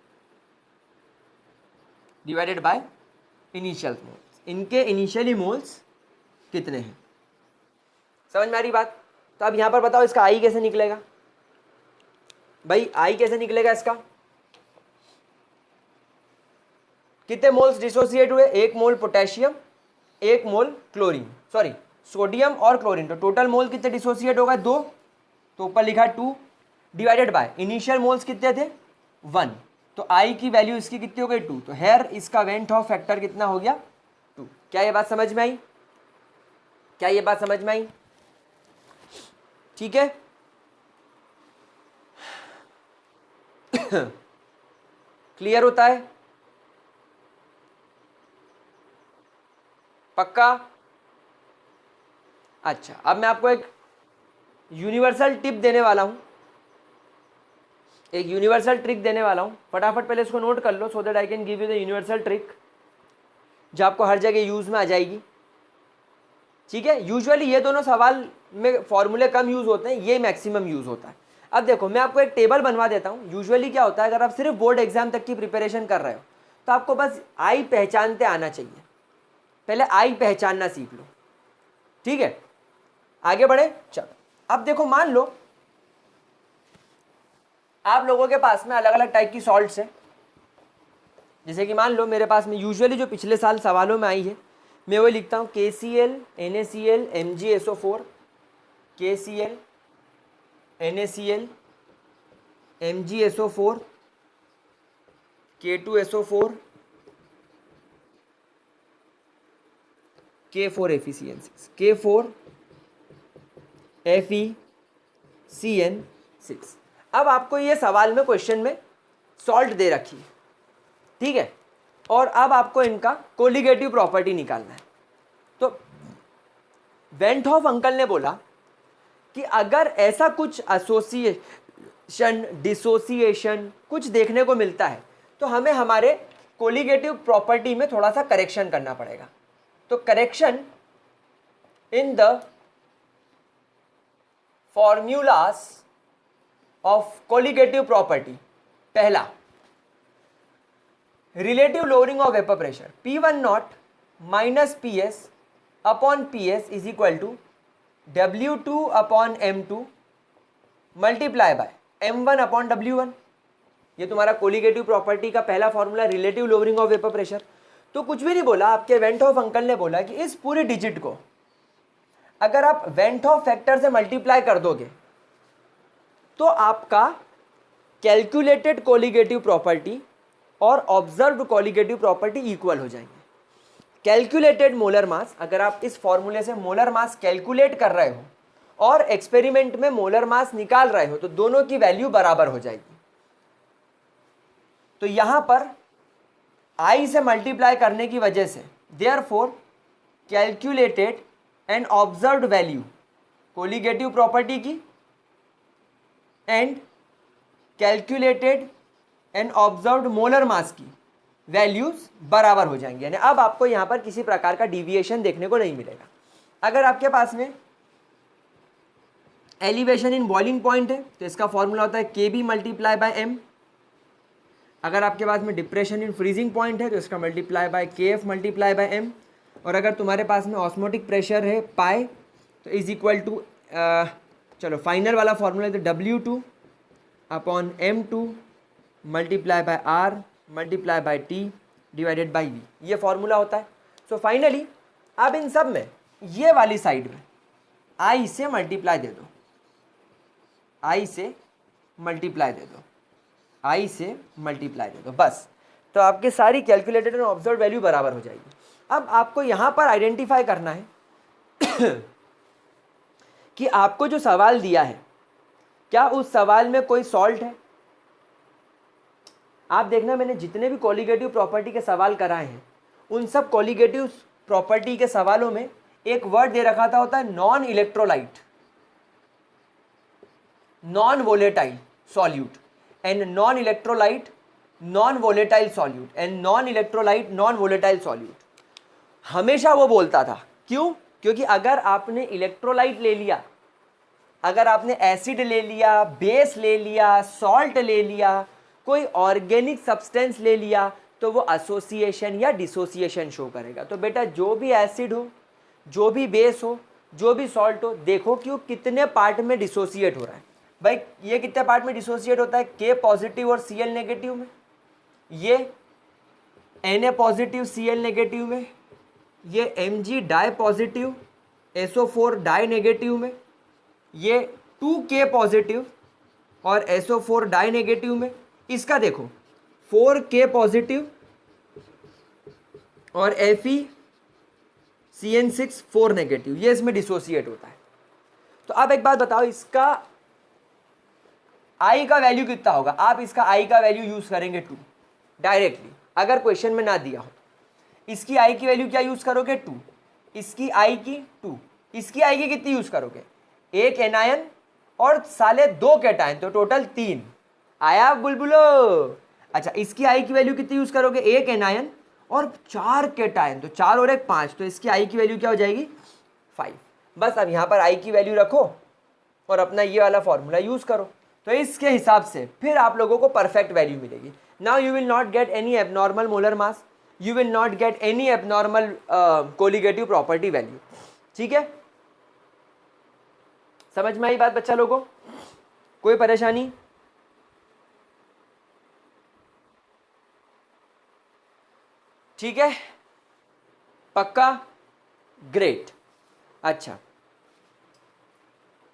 divided by initial moles. इनके इनिशियली मोल्स कितने हैं? समझ में आ रही बात? तो अब यहां पर बताओ इसका आई कैसे निकलेगा? भाई आई कैसे निकलेगा इसका? कितने मोल्स डिसोसिएट हुए? 1 मोल पोटेशियम, 1 मोल क्लोरीन, सॉरी सोडियम और क्लोरीन। तो टोटल मोल कितने डिसोसिएट होगा? 2। तो ऊपर लिखा 2 डिवाइडेड बाय इनिशियल मोल्स कितने थे? 1। तो आई की वैल्यू इसकी कितनी हो गई? 2। तो हेयर इसका वेंट ऑफ फैक्टर कितना हो गया? 2। क्या ये बात समझ में आई? क्या ये बात समझ में आई? ठीक है। क्लियर होता है? पक्का? अच्छा, अब मैं आपको एक यूनिवर्सल टिप देने वाला हूं, एक यूनिवर्सल ट्रिक देने वाला हूं। फटाफट पहले इसको नोट कर लो, so that I can give you the universal trick जो आपको हर जगह यूज में आ जाएगी। ठीक है। यूजुअली ये दोनों सवाल में फॉर्मूले कम यूज होते हैं, ये मैक्सिमम यूज होता है। अब देखो मैं आपको एक टेबल बनवा देता हूं। यूजुअली क्या होता है, अगर आप सिर्फ बोर्ड एग्जाम तक की प्रिपरेशन कर रहे हो तो आपको बस आई पहचानते आना चाहिए। पहले आई पहचानना सीख लो, ठीक है। आगे बढ़े। चलो अब देखो, मान लो आप लोगों के पास में अलग अलग टाइप की सॉल्ट्स हैं। जैसे कि मान लो मेरे पास में यूजुअली जो पिछले साल सवालों में आई है, मैं वो लिखता हूँ KCl, NaCl, MgSO4, KCl, NaCl, MgSO4, K2SO4, K4FeCN6, K4FeCN6। अब आपको ये सवाल में क्वेश्चन में सॉल्ट दे रखी है, ठीक है, और अब आपको इनका कोलिगेटिव प्रॉपर्टी निकालना है। तो वेंट हॉफ अंकल ने बोला कि अगर ऐसा कुछ एसोसिएशन, डिसोसिएशन कुछ देखने को मिलता है तो हमें हमारे कोलिगेटिव प्रॉपर्टी में थोड़ा सा करेक्शन करना पड़ेगा। तो correction in the formulas of colligative property. पहला, relative lowering of vapour pressure P1 not minus PS upon PS is equal to W2 upon M2 multiply by M1 upon W1। ये तुम्हारा कोलिगेटिव प्रॉपर्टी का पहला फॉर्मूला, relative lowering of vapour pressure. तो कुछ भी नहीं बोला, आपके वेंट हॉफ अंकल ने बोला कि इस पूरे डिजिट को अगर आप वेंट हॉफ फैक्टर से मल्टीप्लाई कर दोगे तो आपका कैलकुलेटेड कोलिगेटिव प्रॉपर्टी और ऑब्जर्व्ड कोलिगेटिव प्रॉपर्टी इक्वल हो जाएंगे। कैलकुलेटेड मोलर मास, अगर आप इस फॉर्मूले से मोलर मास कैलकुलेट कर रहे हो और एक्सपेरिमेंट में मोलर मास निकाल रहे हो तो दोनों की वैल्यू बराबर हो जाएगी। तो यहां पर आई से मल्टीप्लाई करने की वजह से therefore calculated and observed value colligative property की and calculated and observed molar mass की वैल्यूज बराबर हो जाएंगे, यानी अब आपको यहाँ पर किसी प्रकार का डिविएशन देखने को नहीं मिलेगा। अगर आपके पास में एलिवेशन इन बॉइलिंग पॉइंट है तो इसका फॉर्मूला होता है के बी मल्टीप्लाई बाय एम। अगर आपके पास में डिप्रेशन इन फ्रीजिंग पॉइंट है तो इसका मल्टीप्लाई बाय के एफ मल्टीप्लाई बाय एम। और अगर तुम्हारे पास में ऑस्मोटिक प्रेशर है पाई तो इज इक्वल टू चलो फाइनल वाला फॉर्मूला है तो W2 upon M2 multiply bye R multiply by T divided by V, ये फॉर्मूला होता है। सो फाइनली अब इन सब में ये वाली साइड में I से मल्टीप्लाई दे दो, I से मल्टीप्लाई दे दो, I से मल्टीप्लाई दे दो, बस तो आपके सारी कैलकुलेटेड एंड ऑब्जर्व वैल्यू बराबर हो जाएगी। अब आपको यहाँ पर आइडेंटिफाई करना है कि आपको जो सवाल दिया है क्या उस सवाल में कोई सॉल्ट है। आप देखना मैंने जितने भी कोलिगेटिव प्रॉपर्टी के सवाल कराए हैं उन सब कोलिगेटिव प्रॉपर्टी के सवालों में एक वर्ड दे रखा था होता है non electrolyte, non volatile solute and non electrolyte non volatile solute and non electrolyte non volatile solute. हमेशा वो बोलता था, क्यों? क्योंकि अगर आपने इलेक्ट्रोलाइट ले लिया, अगर आपने एसिड ले लिया, बेस ले लिया, सॉल्ट ले लिया, कोई ऑर्गेनिक सब्सटेंस ले लिया तो वो एसोसिएशन या डिसोसिएशन शो करेगा। तो बेटा जो भी एसिड हो, जो भी बेस हो, जो भी सॉल्ट हो, देखो कि वो कितने पार्ट में डिसोसिएट हो रहा है। भाई ये कितने पार्ट में डिसोसिएट होता है? के पॉजिटिव और Cl नेगेटिव में, ये Na पॉजिटिव Cl नेगेटिव में, ये Mg di positive SO4 di negative में, ये 2K पॉजिटिव और SO4 डाई नेगेटिव में। इसका देखो 4K पॉजिटिव और FeCN6 4 नेगेटिव, ये इसमें डिसोसिएट होता है। तो अब एक बात बताओ, इसका I का वैल्यू कितना होगा? आप इसका I का वैल्यू यूज करेंगे 2 डायरेक्टली, अगर क्वेश्चन में ना दिया हो। इसकी I की वैल्यू क्या यूज करोगे? 2। इसकी I की 2, इसकी I की कितनी यूज करोगे? 1 एनायन और साले 2 कैटायन, तो टोटल 3 आया बुलबुलो। अच्छा इसकी I की वैल्यू कितनी यूज करोगे? 1 एनायन और 4 कैटायन, तो 4 और 1 5, तो इसकी I की वैल्यू क्या हो जाएगी? 5। बस अब यहाँ पर I की वैल्यू रखो और अपना ये वाला फॉर्मूला यूज करो, तो इसके हिसाब से फिर आप लोगों को परफेक्ट वैल्यू मिलेगी। Now you will not get any abnormal molar mass, you will not get any abnormal colligative property value. ठीक है, समझ में आई बात बच्चा लोगों? कोई परेशानी? ठीक है, पक्का? ग्रेट। अच्छा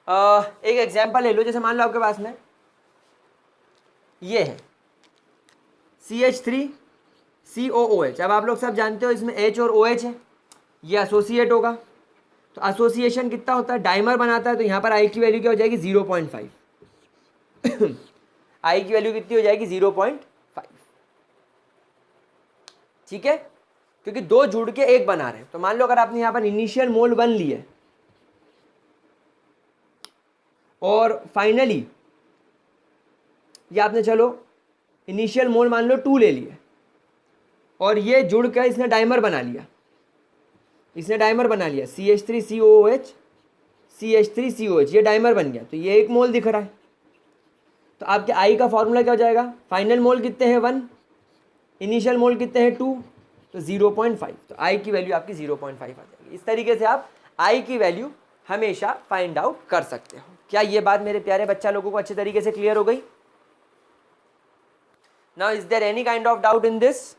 एक एग्जांपल ले लो, जैसे मान लो आपके पास में ये है CH3COOH। अब आप लोग सब जानते हो इसमें H और OH है, ये एसोसिएट होगा, तो एसोसिएशन कितना होता है? डाइमर बनाता है, तो यहाँ पर I की वैल्यू क्या हो जाएगी? 0.5 I की वैल्यू कितनी हो जाएगी? 0.5। ठीक है, क्योंकि 2 जुड़ के 1 बना रहे हैं। तो मान लो अगर आपने यहाँ पर इनिशियल मोल 1 लिए और फाइनली ये आपने चलो इनिशियल मोल मान लो 2 ले लिए और ये जुड़ कर इसने डाइमर बना लिया, इसने डाइमर बना लिया CH3COOH CH3COH, ये डाइमर बन गया, तो ये 1 मोल दिख रहा है। तो आपके I का फॉर्मूला क्या हो जाएगा? फाइनल मोल कितने हैं? 1, इनिशियल मोल कितने हैं? 2, तो 0.5, तो I की वैल्यू आपकी 0.5 आ जाएगी। इस तरीके से आप I की वैल्यू हमेशा फाइंड आउट कर सकते हो। क्या ये बात मेरे प्यारे बच्चा लोगों को अच्छे तरीके से क्लियर हो गई? Now is there any kind of doubt in this?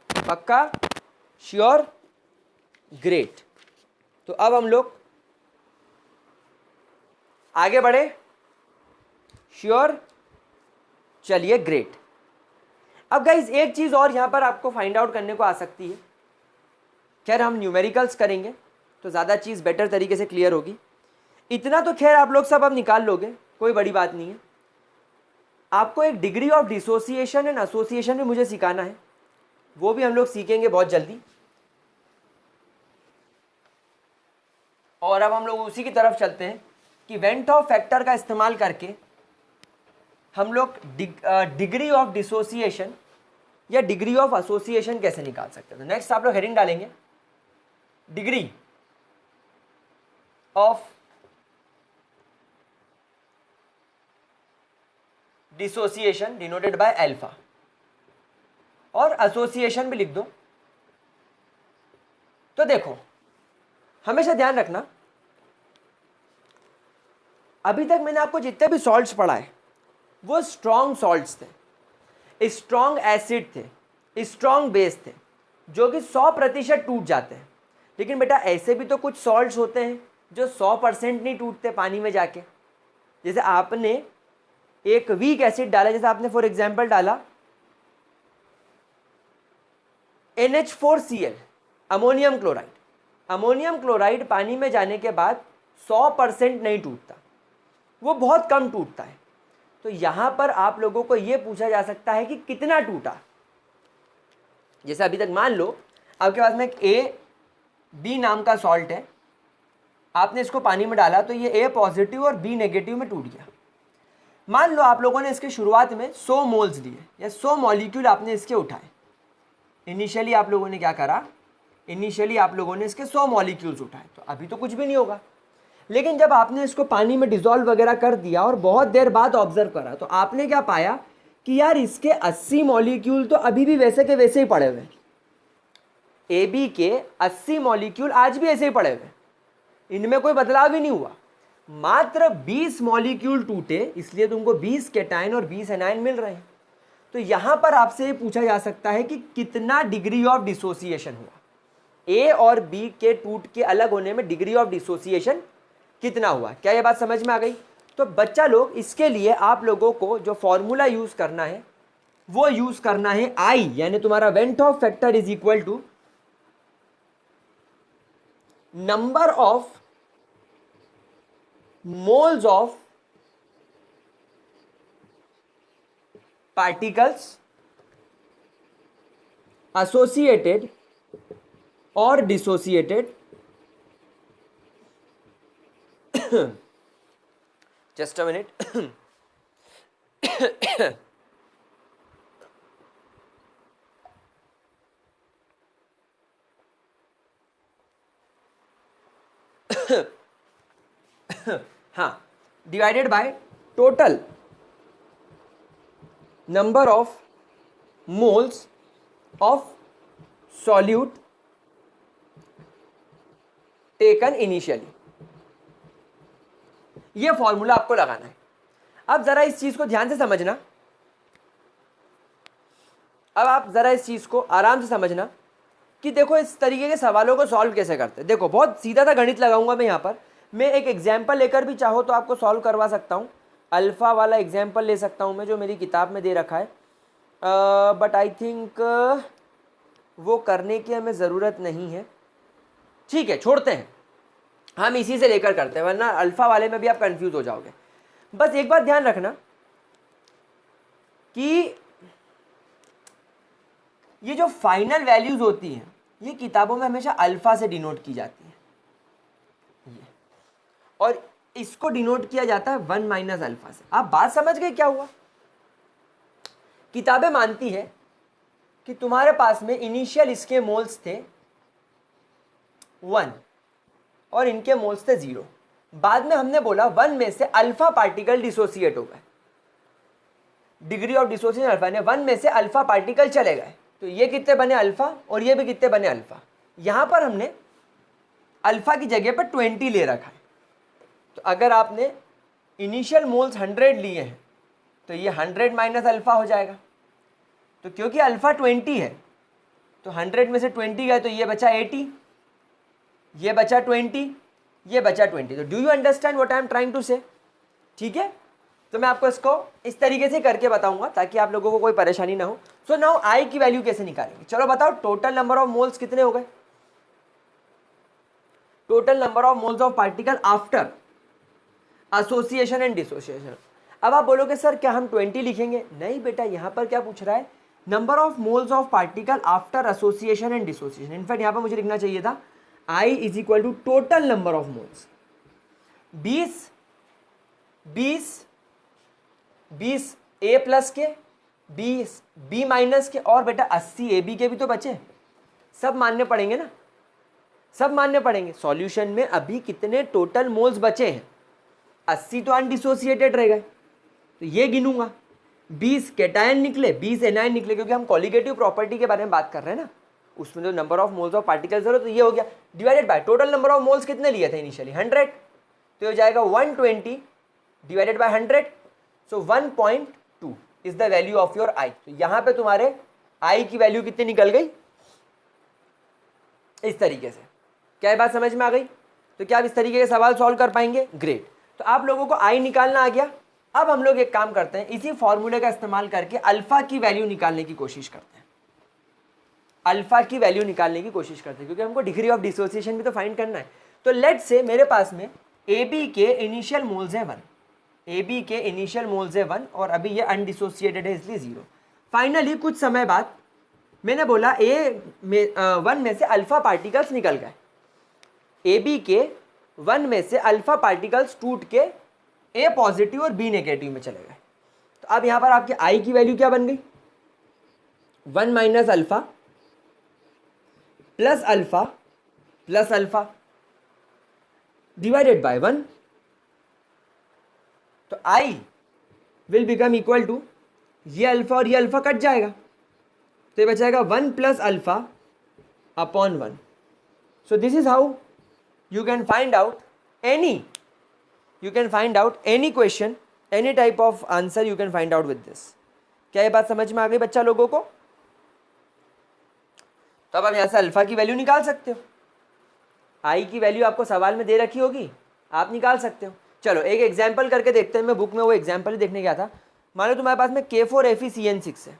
पक्का? श्योर? ग्रेट। तो अब हम लोग आगे बढ़े। श्योर? चलिए ग्रेट। अब गाइज एक चीज और यहां पर आपको फाइंड आउट करने को आ सकती है। खैर हम न्यूमेरिकल्स करेंगे तो ज़्यादा चीज़ बेटर तरीके से क्लियर होगी। इतना तो खैर आप लोग सब अब निकाल लोगे, कोई बड़ी बात नहीं है। आपको एक degree of dissociation and association भी मुझे सिखाना है। वो भी हम लोग सीखेंगे बहुत जल्दी। और अब हम लोग उसी की तरफ चलते हैं कि वेंट ऑफ फैक्टर का इस्तेमाल करके हम लोग डिग्री ऑफ डिसोसिएशन या डिग्री ऑफ एसोसिएशन कैसे निकाल सकते हैं। तो नेक्स्ट आप लोग हेडिंग डालेंगे degree of dissociation denoted by alpha, और एसोसिएशन भी लिख दो। तो देखो हमेशा ध्यान रखना, अभी तक मैंने आपको जितने भी सॉल्ट्स पढ़ाए वो स्ट्रॉन्ग सॉल्ट्स थे, स्ट्रॉन्ग एसिड थे, स्ट्रॉन्ग बेस थे, जो कि 100% टूट जाते हैं। लेकिन बेटा ऐसे भी तो कुछ सॉल्ट्स होते हैं जो 100% नहीं टूटते पानी में जाके। जैसे आपने एक वीक एसिड डाला, जैसे आपने फॉर एग्जांपल डाला NH4Cl, ammonium chloride. Ammonium chloride पानी में जाने के बाद 100% नहीं टूटता, वो बहुत कम टूटता है। तो यहां पर आप लोगों को यह पूछा जा सकता है कि कितना टूटा। जैसे अभी तक मान लो आपके पास में एक AB नाम का सॉल्ट है, आपने इसको पानी में डाला तो ये A पॉजिटिव और B नेगेटिव में टूट गया। मान लो आप लोगों ने इसके शुरुआत में 100 मोल्स लिए या 100 मॉलिक्यूल आपने इसके उठाए। इनिशियली आप लोगों ने क्या करा, इनिशियली आप लोगों ने इसके 100 मॉलिक्यूल्स उठाए, तो अभी तो कुछ भी नहीं होगा। लेकिन जब आपने इसको पानी में डिसॉल्व वगैरह कर दिया और बहुत देर बाद ऑब्जर्व करा, तो आपने क्या पाया कि यार इसके 80 मॉलिक्यूल तो अभी भी वैसे के वैसे ही पड़े हुए हैं। AB के 80 मॉलिक्यूल आज भी ऐसे ही पड़े हुए, इनमें कोई बदलाव ही नहीं हुआ। मात्र 20 मॉलिक्यूल टूटे, इसलिए तुमको 20 कैटायन और 20 एनायन मिल रहे हैं। तो यहां पर आपसे ये पूछा जा सकता है कि कितना डिग्री ऑफ डिसोसिएशन हुआ। A और B के टूट के अलग होने में डिग्री ऑफ डिसोसिएशन कितना हुआ। क्या ये बात समझ में आ गई? तो बच्चा लोग, इसके लिए आप लोगों को जो फॉर्मूला यूज करना है वो यूज करना है I, यानी तुम्हारा van't Hoff factor is equal to number of moles of particles associated or dissociated just a minute हाँ, divided by total number of moles of solute taken initially। यह फॉर्मूला आपको लगाना है। अब जरा इस चीज को ध्यान से समझना, अब आप जरा इस चीज को आराम से समझना कि देखो इस तरीके के सवालों को सॉल्व कैसे करते हैं। देखो बहुत सीधा सा गणित लगाऊंगा मैं यहाँ पर। मैं एक एग्जाम्पल लेकर भी चाहो तो आपको सॉल्व करवा सकता हूँ। अल्फ़ा वाला एग्जाम्पल ले सकता हूँ मैं, जो मेरी किताब में दे रखा है, बट आई थिंक वो करने की हमें ज़रूरत नहीं है। ठीक है, छोड़ते हैं, हम इसी से लेकर करते हैं, वरना अल्फ़ा वाले में भी आप कंफ्यूज हो जाओगे। बस एक बात ध्यान रखना कि ये जो फाइनल वैल्यूज होती हैं ये किताबों में हमेशा अल्फ़ा से डिनोट की जाती है, और इसको डिनोट किया जाता है 1 माइनस अल्फा से। आप बात समझ गए क्या हुआ? किताबें मानती है कि तुम्हारे पास में इनिशियल इसके मोल्स थे 1 और इनके मोल्स थे 0। बाद में हमने बोला 1 में से अल्फा पार्टिकल डिसोसिएट हो गए, डिग्री ऑफ डिसोसिएशन अल्फा ने 1 में से अल्फा पार्टिकल चले गए, तो ये कितने बने अल्फा और ये भी कितने बने अल्फा। यहां पर हमने अल्फा की जगह पर 20 ले रखा है। तो अगर आपने इनिशियल मोल्स 100 लिए हैं तो ये 100 माइनस अल्फा हो जाएगा। तो क्योंकि अल्फा 20 है तो 100 में से 20 गए तो ये बचा 80, ये बचा 20, ये बचा 20। तो do you understand what I am trying to say? ठीक है, तो मैं आपको इसको इस तरीके से करके बताऊंगा ताकि आप लोगों को कोई परेशानी ना हो। सो नाउ आई की वैल्यू कैसे निकालेंगे? चलो बताओ, टोटल नंबर ऑफ मोल्स कितने हो गए? Total number of moles of particle after association and dissociation. अब आप बोलोगे सर क्या हम 20 लिखेंगे? नहीं बेटा, यहां पर क्या पूछ रहा है, number of moles of particle after association and dissociation. In fact यहाँ पर मुझे लिखना चाहिए था I is equal to total number of moles. 20 A plus K, 20 B minus के, और बेटा 80 AB के भी तो बचे। सब मानने पड़ेंगे ना, सब मानने पड़ेंगे। सॉल्यूशन में अभी कितने टोटल मोल्स बचे हैं? 80 तो अनडिसोसिएटेड रह गए, तो ये गिनूंगा। 20 कैटायन निकले, 20 एनायन निकले, क्योंकि हम कॉलिगेटिव प्रॉपर्टी के बारे में बात कर रहे हैं ना, उसमें जो number of moles of particles है तो ये हो गया, divided by total number of moles कितने लिए थे इनिशियली 100, तो ये हो जाएगा 120 divided by 100, so 1.2 is the value of your i. तो यहाँ पे तुम्हारे आई की वैल्यू कितनी निकल गई? इस तरीके से। क्या ये बात समझ में आ गई? तो क्या आप इस तरीके के सवाल सॉल्व कर पाएंगे? ग्रेट। तो आप लोगों को आई निकालना आ गया। अब हम लोग एक काम करते हैं, इसी फॉर्मूले का इस्तेमाल करके अल्फा की वैल्यू निकालने की कोशिश करते हैं। अल्फा की वैल्यू निकालने की कोशिश करते हैं, क्योंकि हमको डिग्री ऑफ डिसोसिएशन भी तो फाइंड करना है। तो लेट्स से मेरे पास में ए बी के इनिशियल मोल्स है 1, ए बी के इनिशियल मोल्स है 1, और अभी ये अनडिसोसिएटेड है इसलिए 0। फाइनली कुछ समय बाद मैंने बोला ए में 1 में से अल्फा पार्टिकल्स निकल गए, ए बी के 1 में से अल्फा पार्टिकल्स टूट के ए पॉजिटिव और बी नेगेटिव में चले गए। तो अब यहां पर आपके आई की वैल्यू क्या बन गई? 1 minus alpha plus alpha plus alpha divided by 1। तो I will become equal to, ये अल्फा और ये अल्फा कट जाएगा, तो ये बचाएगा 1 plus alpha upon 1। So this is how you can find out any question, any type of answer you can find out with this। क्या ये बात समझ में आ गई बच्चा लोगों को? तो अब आप यहाँ से अल्फा की वैल्यू निकाल सकते हो, आई की वैल्यू आपको सवाल में दे रखी होगी, आप निकाल सकते हो। चलो एक एग्जाम्पल करके देखते हैं, मैं बुक में वो एग्जाम्पल ही देखने गया था। मान लो तुम्हारे पास में K4FeCN6 है,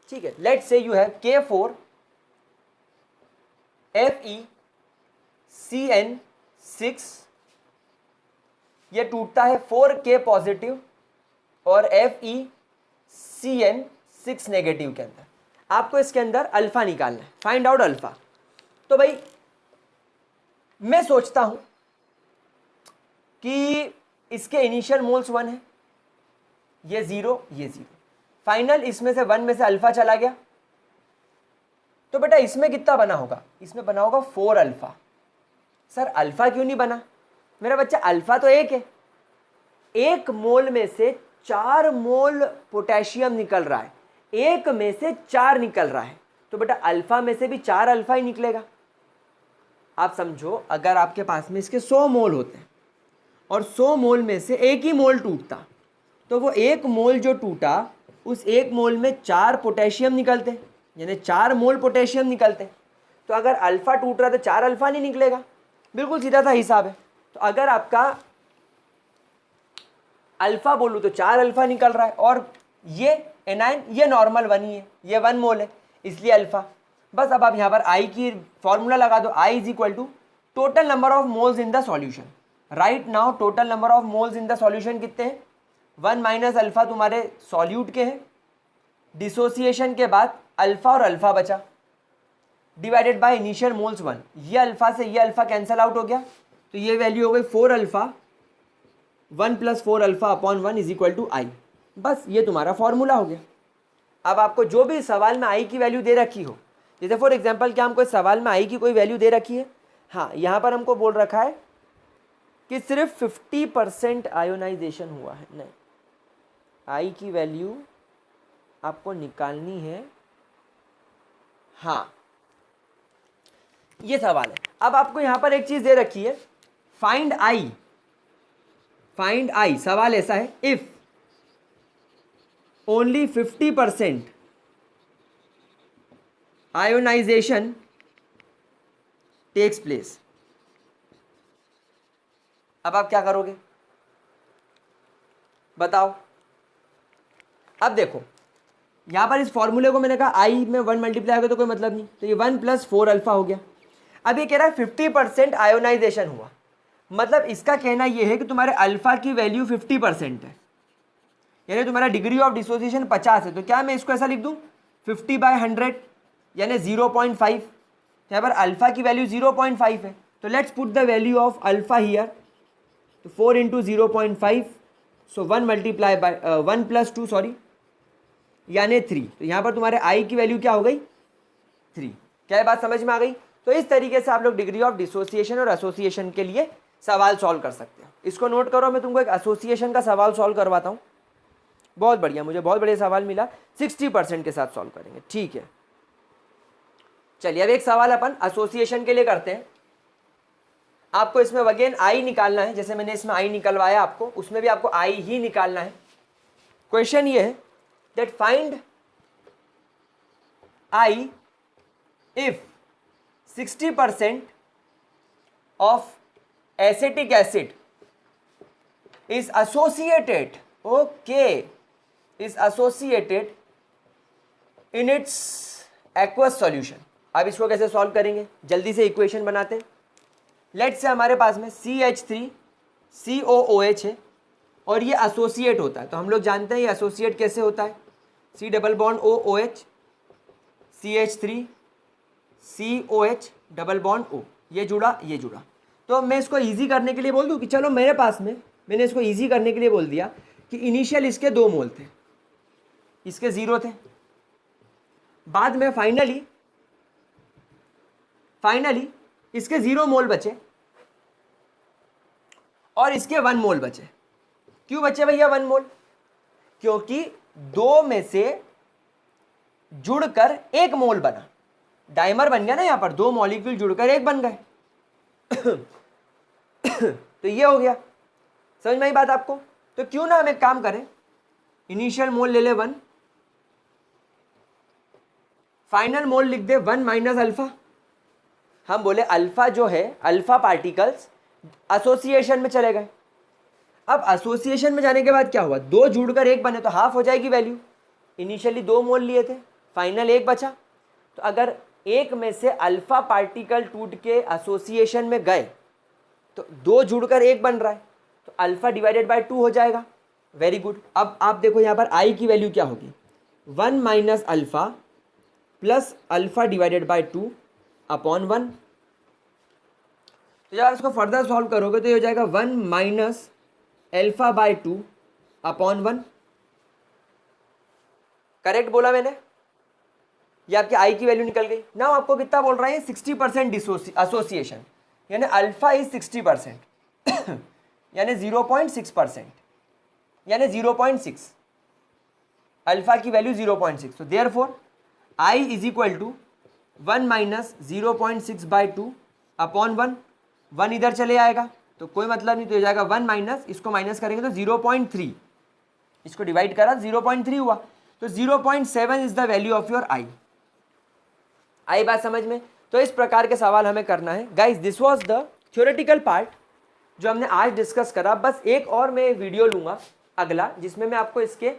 ठीक है। Let's say you have K4FeCN6, ये टूटता है 4K पॉजिटिव और FeCN6 नेगेटिव के अंदर। आपको इसके अंदर अल्फा निकालना है, फाइंड आउट अल्फा। तो भाई मैं सोचता हूं कि इसके इनिशियल मोल्स 1 है, ये 0, ये 0। फाइनल इसमें से 1 में से अल्फा चला गया, तो बेटा इसमें कितना बना होगा? इसमें बना होगा 4 अल्फा। सर अल्फा क्यों नहीं बना? मेरा बच्चा अल्फा तो 1 है, 1 मोल में से 4 मोल पोटेशियम निकल रहा है, 1 में से 4 निकल रहा है, तो बेटा अल्फा में से भी 4 अल्फा ही निकलेगा। आप समझो, अगर आपके पास में इसके 100 मोल होते हैं और 100 मोल में से 1 ही मोल टूटता, तो वो 1 मोल जो टूटा उस 1 मोल में 4 पोटेशियम निकलते, यानी 4 मोल पोटेशियम निकलते। तो अगर अल्फा टूट रहा है तो 4 अल्फा नहीं निकलेगा, बिल्कुल सीधा सा हिसाब है। तो अगर आपका अल्फा बोलूँ तो 4 अल्फा निकल रहा है, और ये एनायन ये नॉर्मल 1 ही है, ये 1 मोल है इसलिए अल्फा। बस अब आप यहाँ पर आई की फॉर्मूला लगा दो, i is equal to total number of moles in the solution. Right now total number of moles in the solution कितने हैं? 1 माइनस अल्फा तुम्हारे सॉल्यूट के हैं, डिसोसिएशन के बाद अल्फा और अल्फा बचा, डिवाइडेड बाय इनिशियल मोल्स 1। ये अल्फा से ये अल्फा कैंसल आउट हो गया, तो ये वैल्यू हो गई 4 alpha, 1 plus 4 alpha upon 1 is equal to i. बस ये तुम्हारा फॉर्मूला हो गया। अब आपको जो भी सवाल में आई की वैल्यू दे रखी हो, जैसे फॉर एग्जांपल क्या हमको सवाल में आई की कोई वैल्यू दे रखी है? हाँ, यहाँ पर हमको बोल रखा है कि सिर्फ 50% आयोनाइजेशन हुआ है। नहीं, आई की वैल्यू आपको निकालनी है। हाँ, ये सवाल है। अब आपको यहाँ पर एक चीज दे रखी है, फाइंड आई। फाइंड आई सवाल ऐसा है, if only 50% ionization takes place. अब आप क्या करोगे बताओ? अब देखो यहां पर इस फॉर्मूले को मैंने कहा आई में 1 मल्टीप्लाई होगा तो कोई मतलब नहीं, तो ये 1 प्लस 4 अल्फा हो गया। अब ये कह रहा है 50% आयोनाइजेशन हुआ, मतलब इसका कहना यह है कि तुम्हारे अल्फा की वैल्यू 50% है, यानी तुम्हारा डिग्री ऑफ डिसोसिएशन 50 है। तो क्या मैं इसको ऐसा लिख दूं 50/100 यानी 0.5, यहाँ पर अल्फा की वैल्यू 0.5 है, तो let's put the value of alpha here, तो 4 into 0.5, so 1 multiply by 1 + 2 sorry यानी 3, तो यहाँ पर तुम्हारे आई की वैल्यू क्या हो गई 3। क्या बात समझ में आ गई? तो इस तरीके से आप लोग डिग्री ऑफ डिसोसिएशन और एसोसिएशन के लिए सवाल सॉल्व कर सकते हो। इसको नोट करो, मैं तुमको एक एसोसिएशन का सवाल सॉल्व करवाता हूँ। बहुत बढ़िया, मुझे बहुत बढ़िया सवाल मिला, 60% के साथ सॉल्व करेंगे, ठीक है। चलिए अब एक सवाल अपन एसोसिएशन के लिए करते हैं। आपको इसमें अगेन आई निकालना है, जैसे मैंने इसमें आई निकलवाया आपको, उसमें भी आपको आई ही निकालना है। क्वेश्चन ये है that find I if 60% of acetic acid is associated, okay, is associated in its aqueous solution। अब इसको कैसे सॉल्व करेंगे, जल्दी से इक्वेशन बनाते हैं। लेट्स से हमारे पास में CH3COOH है और ये एसोसिएट होता है, तो हम लोग जानते हैं ये एसोसिएट कैसे होता है, C double bond OOH CH3COH double bond O, ये जुड़ा ये जुड़ा। तो मैं इसको इजी करने के लिए बोल दूं कि चलो मेरे पास में, मैंने इसको इजी करने के लिए बोल दिया कि इनिशियल इसके 2 मोल थे, इसके 0 थे, बाद में फाइनली इसके 0 मोल बचे और इसके 1 मोल बचे। क्यों बचे भैया 1 मोल? क्योंकि 2 में से जुड़कर 1 मोल बना, डाइमर बन गया ना, यहाँ पर 2 मॉलिक्यूल जुड़कर 1 बन गए। तो ये हो गया, समझ में आई बात आपको? तो क्यों ना हम एक काम करें, इनिशियल मोल ले ले 1, फाइनल मोल लिख दे 1 माइनस अल्फा। हम बोले अल्फा जो है, अल्फा पार्टिकल्स एसोसिएशन में चले गए। अब एसोसिएशन में जाने के बाद क्या हुआ, 2 जुड़कर 1 बने तो हाफ हो जाएगी वैल्यू। इनिशियली 2 मोल लिए थे, फाइनल 1 बचा, तो अगर 1 में से अल्फा पार्टिकल टूट के एसोसिएशन में गए तो 2 जुड़कर 1 बन रहा है, तो अल्फा डिवाइडेड बाय 2 हो जाएगा। Very good. अब आप देखो यहाँ पर आई की वैल्यू क्या होगी, 1 minus alpha plus alpha divided bye 2 upon 1। तो जब इसको फर्दर सॉल्व करोगे तो ये हो जाएगा 1 minus alpha by 2 upon 1। Correct बोला मैंने? ये आपकी आई की वैल्यू निकल गई ना। आपको कितना बोल रहा है, 60% एसोसिएशन, यानी अल्फा इज 60% यानी 0.6%, यानी 0.6, अल्फा की वैल्यू 0.6। तो therefore I is equal to 1 minus 0.6/2 upon 1। 1 इधर चले आएगा तो कोई मतलब नहीं, तो हो जाएगा 1 माइनस, इसको माइनस करेंगे तो 0.3, इसको डिवाइड करा 0.3 हुआ, तो 0.7 is the value of your i. आई बात समझ में? तो इस प्रकार के सवाल हमें करना है guys. This was the theoretical part जो हमने आज डिस्कस करा। बस एक और मैं वीडियो लूँगा अगला, जिसमें मैं आपको इसके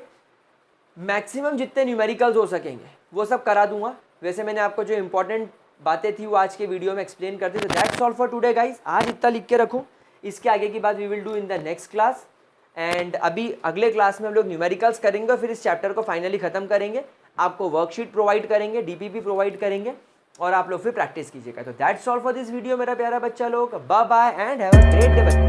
मैक्सिमम जितने न्यूमेरिकल्स हो सकेंगे वो सब करा दूंगा। वैसे मैंने आपको जो इंपॉर्टेंट बातें थी वो आज के वीडियो में एक्सप्लेन कर दी। तो that's all for today guys. आज इतना लिख के रखो, इसके आगे की बात we will do in the next class. And अभी अगले क्लास में हम लोग न्यूमेरिकल्स करेंगे और फिर इस चैप्टर को फाइनली ख़त्म करेंगे। आपको वर्कशीट प्रोवाइड करेंगे, डीपीपी प्रोवाइड करेंगे और आप लोग फिर प्रैक्टिस कीजिएगा। तो that's all for this video मेरा प्यारा बच्चा लोग। Bye bye and have a great day.